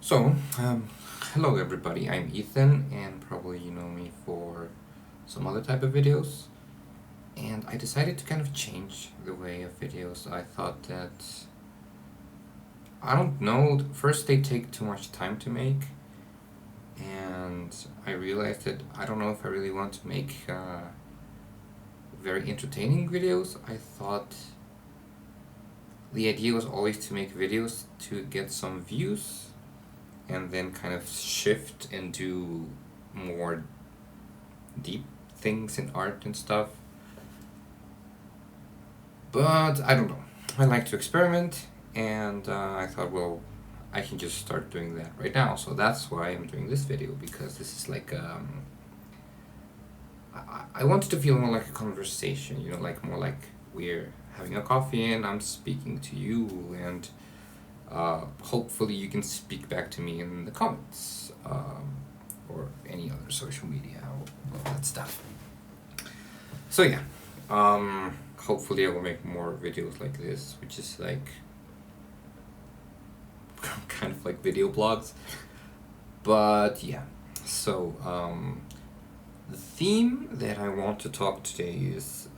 Hello everybody, I'm Ethan, and probably you know me for some other type of videos. And I decided to kind of change the way of videos. I thought that, I don't know, first they take too much time to make, and I realized that I don't know if I really want to make very entertaining videos. I thought the idea was always to make videos to get some views and then kind of shift and do more deep things in art and stuff. But I don't know. I like to experiment, and I thought, well, I can just start doing that right now. So that's why I'm doing this video, because this is like I wanted to feel more like a conversation, like more like we're having a coffee and I'm speaking to you, and hopefully you can speak back to me in the comments, or any other social media, all that stuff. So yeah, hopefully I will make more videos like this, which is like kind of like video blogs. But yeah, so the theme that I want to talk today is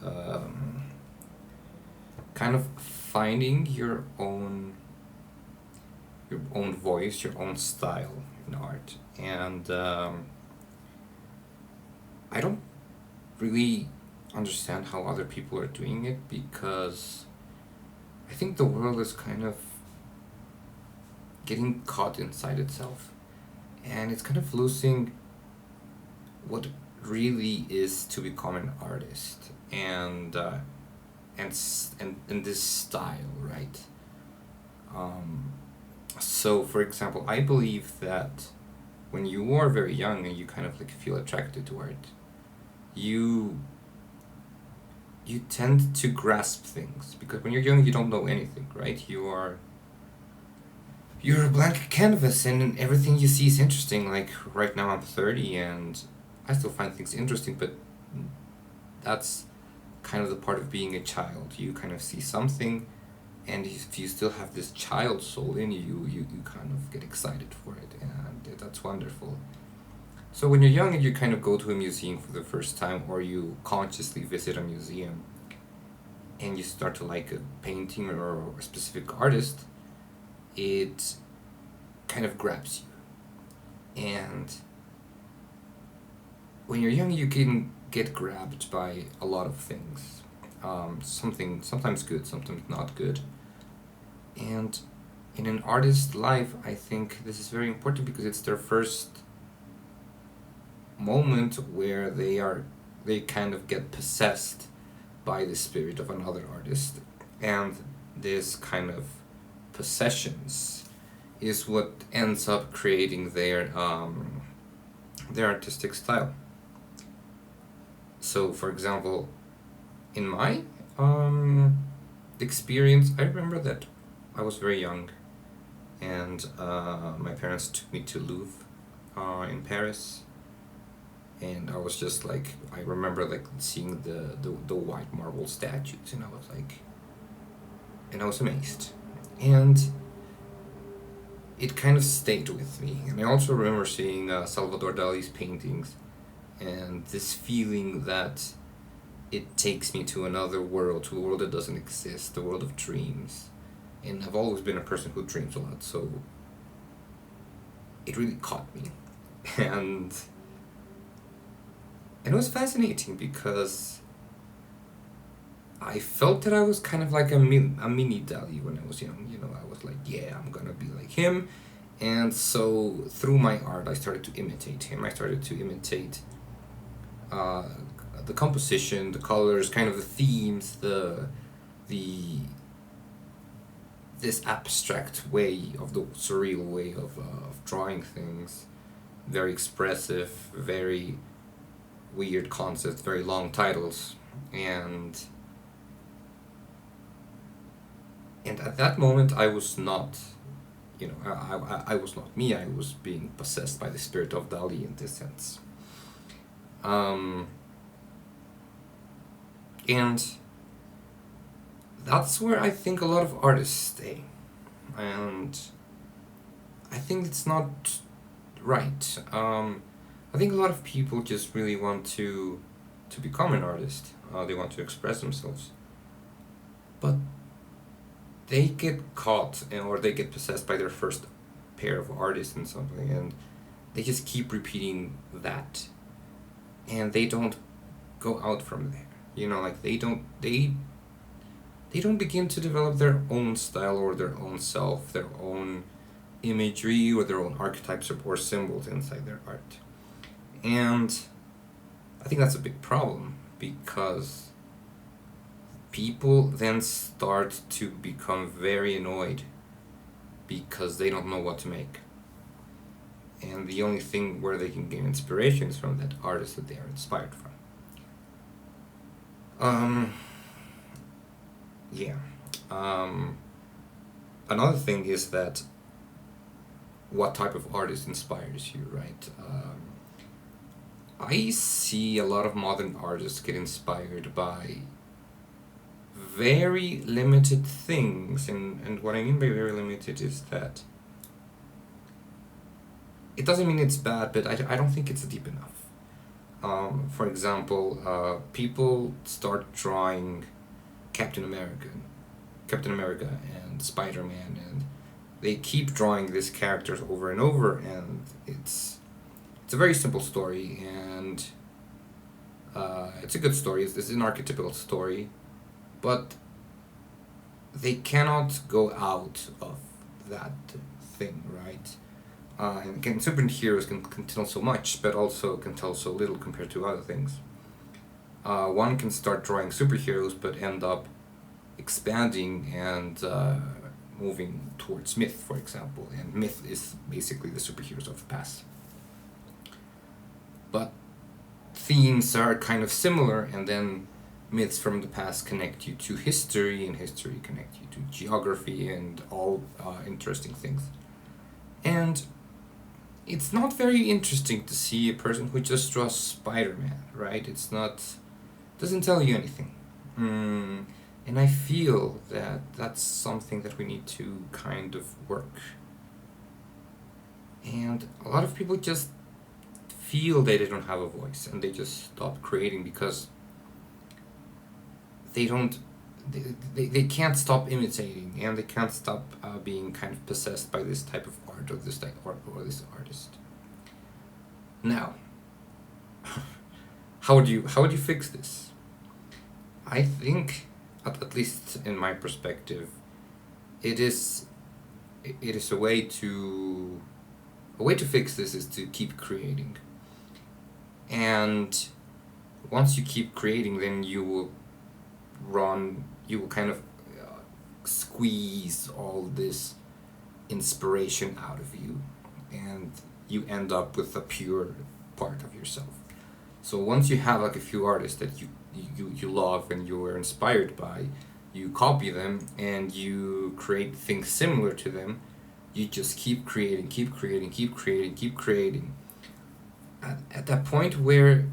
kind of finding your own voice, your own style in art. And I don't really understand how other people are doing it, because I think the world is kind of getting caught inside itself, and it's kind of losing what it really is to become an artist, and this style, right? So for example, I believe that when you are very young and you kind of like feel attracted to art, you you tend to grasp things, because when you're young you don't know anything, right? You're a blank canvas, and everything you see is interesting. Like right now I'm 30 and I still find things interesting, but that's kind of the part of being a child. You kind of see something, and if you still have this child soul in you, you kind of get excited for it, and that's wonderful. So when you're young and you kind of go to a museum for the first time, or you consciously visit a museum, and you start to like a painting or a specific artist, it kind of grabs you. And when you're young, you can get grabbed by a lot of things. Something sometimes good, sometimes not good. And in an artist's life, I think this is very important, because it's their first moment where they kind of get possessed by the spirit of another artist, and this kind of possessions is what ends up creating their artistic style. So for example, in my experience, I remember that I was very young, and my parents took me to Louvre in Paris, and I was just like, I remember like seeing the white marble statues, and I was amazed, and it kind of stayed with me. And I also remember seeing Salvador Dali's paintings, and this feeling that it takes me to another world, to a world that doesn't exist, the world of dreams. And I've always been a person who dreams a lot, so it really caught me. And it was fascinating, because I felt that I was kind of like a mini Dali when I was young. I was like, yeah, I'm gonna be like him. And so through my art, I started to imitate him. I started to imitate the composition, the colors, kind of the themes, the this abstract way of the surreal way of drawing things. Very expressive, very weird concepts, very long titles, and at that moment I was not, I was not me. I was being possessed by the spirit of Dali in this sense. And that's where I think a lot of artists stay. And I think it's not right. I think a lot of people just really want to become an artist. They want to express themselves, but they get caught or they get possessed by their first pair of artists and something, and they just keep repeating that, and they don't go out from there. Like they don't begin to develop their own style or their own self, their own imagery or their own archetypes or symbols inside their art. And I think that's a big problem because people then start to become very annoyed because they don't know what to make. And the only thing where they can gain inspiration is from that artist that they are inspired from. Yeah. Another thing is that what type of artist inspires you, right? I see a lot of modern artists get inspired by very limited things, and what I mean by very limited is that it doesn't mean it's bad, but I don't think it's deep enough. For example, people start drawing Captain America, and Spider-Man, and they keep drawing these characters over and over, and it's a very simple story, and it's a good story. It's an archetypical story, but they cannot go out of that thing, right? And again, superheroes can tell so much, but also can tell so little compared to other things. One can start drawing superheroes, but end up expanding and moving towards myth, for example. And myth is basically the superheroes of the past. But themes are kind of similar, and then myths from the past connect you to history, and history connect you to geography and all interesting things. And it's not very interesting to see a person who just draws Spider-Man, right? Doesn't tell you anything. And I feel that that's something that we need to kind of work. And a lot of people just feel that they don't have a voice, and they just stop creating because they can't stop imitating, and they can't stop being kind of possessed by this type of art or this type of art or this artist. Now, how would you fix this? I think, at least in my perspective, it is a way to fix this is to keep creating. And once you keep creating, then you will kind of squeeze all this inspiration out of you, and you end up with a pure part of yourself. So once you have like a few artists that you love and you are inspired by, you copy them and you create things similar to them. You just keep creating, at that point where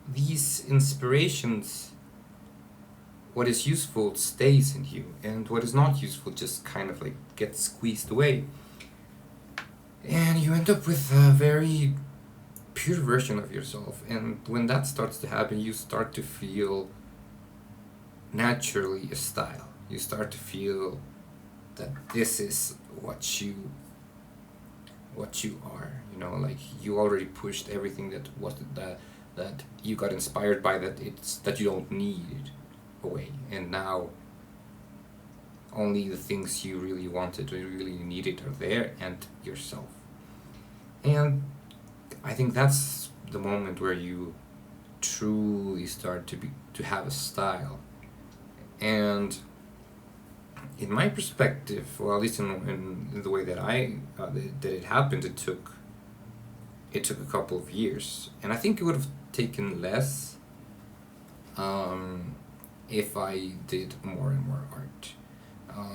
these inspirations, what is useful stays in you, and what is not useful just kind of like gets squeezed away, and you end up with a very pure version of yourself. And when that starts to happen, you start to feel naturally a style. You start to feel that this is what you are, like you already pushed everything that you got inspired by, that you don't need away, and now only the things you really wanted or really needed are there, and yourself. And I think that's the moment where you truly start to have a style. And in my perspective, well, at least in the way that that it happened, it took a couple of years, and I think it would have taken less if I did more and more art.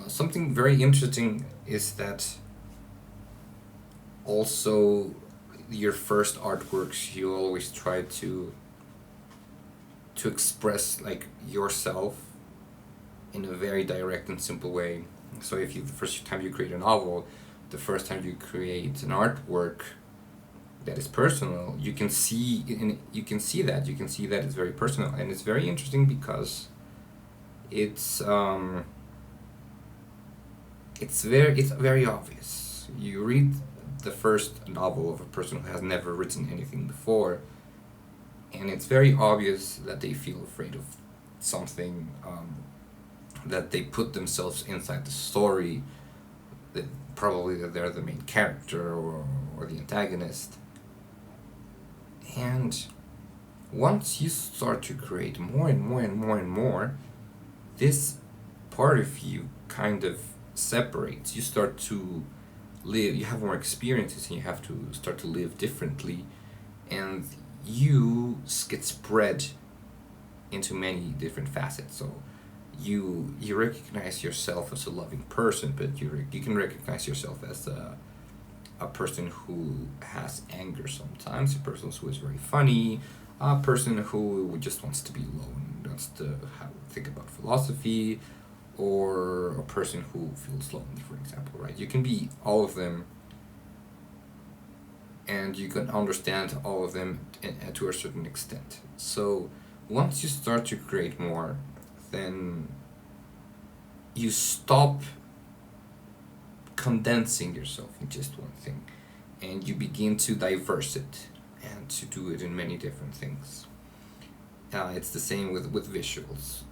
Something very interesting is that also your first artworks, you always try to express like yourself in a very direct and simple way. So if the first time you create a novel, the first time you create an artwork that is personal, you can see that it's very personal, and it's very interesting because it's very obvious. You read the first novel of a person who has never written anything before, and it's very obvious that they feel afraid of something, that they put themselves inside the story, that probably that they're the main character or the antagonist. And once you start to create more and more and more and more, this part of you kind of separates. You start to live, you have more experiences, and you have to start to live differently, and you get spread into many different facets. So you recognize yourself as a loving person, but you can recognize yourself as a person who has anger sometimes, a person who is very funny, a person who just wants to be alone, wants to think about philosophy, or a person who feels lonely, for example, right? You can be all of them, and you can understand all of them to a certain extent. So once you start to create more, then you stop condensing yourself in just one thing, and you begin to diverse it and to do it in many different things. It's the same with visuals.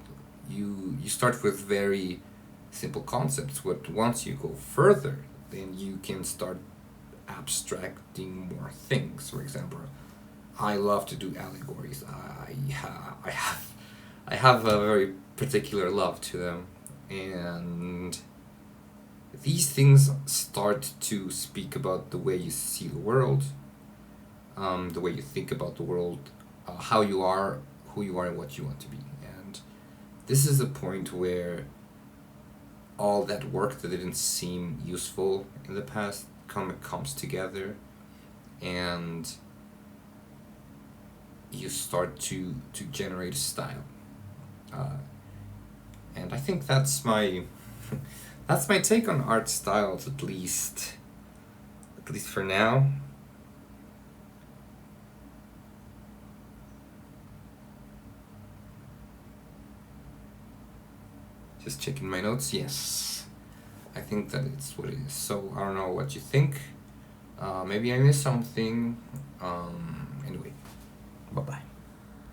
You start with very simple concepts, but once you go further, then you can start abstracting more things. For example, I love to do allegories. I have a very particular love to them, and these things start to speak about the way you see the world, the way you think about the world, how you are, who you are, and what you want to be. And this is a point where all that work that didn't seem useful in the past comes together, and you start to generate a style. And I think that's my that's my take on art styles, at least for now. Just checking my notes. Yes, I think that it's what it is. So I don't know what you think. Maybe I missed something. Anyway, bye bye.